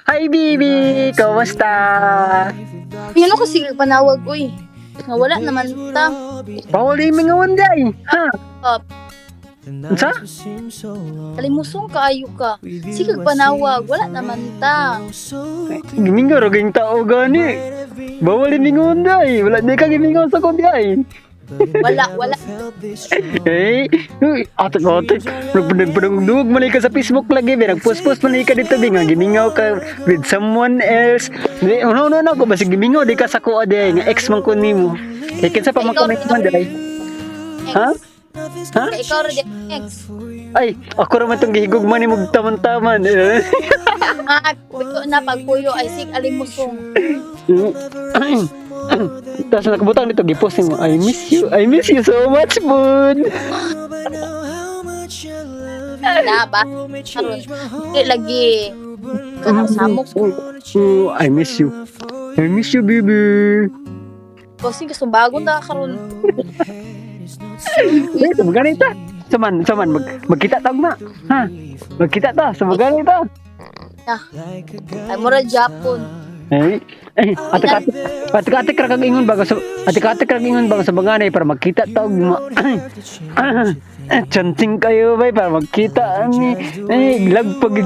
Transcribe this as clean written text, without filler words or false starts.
Hi, Bibi! Kamusta? Yan ako sige panawag, uy. Nga wala naman ta. Bawal yung mga wanday. Ha? Unsa? Kalimusong kaayo ka. Sige panawag, wala naman ta. Gimingaw raging tao gani. Bawal yung mga wanday. Wala di ka gimingaw sa kundi ay. Wala. Eh, atik-atik. Nagpadang-padang-dug manay ka sa Facebook lagi. Nagpost-post manay ka dito. Nga gimingaw ka with someone else. Ano ko. Basta gimingaw di ka sa kuha di. Nga ex man ko ni mo. Eh, kinsa pa mag-comment man di. Ha? Ha? Kaya ikaw rin ex. Ay, ako naman itong gihigugman ni mong taman-taman. Ito na pagpuyo ay sig alimusong. Tapos nakabutang dito, gipost mo, I miss you so much, Moon. Na ba? Karon, di lagi. Kanang samok. I miss you, baby. Kasi gusto bago na karon. Sa maganita. Saman, magkita tag na. Ha? Magkita ta, sa maganita. Ay mura Japon. Atik-atik ra kag ingon bago sa banganay para magkita ta og chanting kayo bay para magkita ani lagpag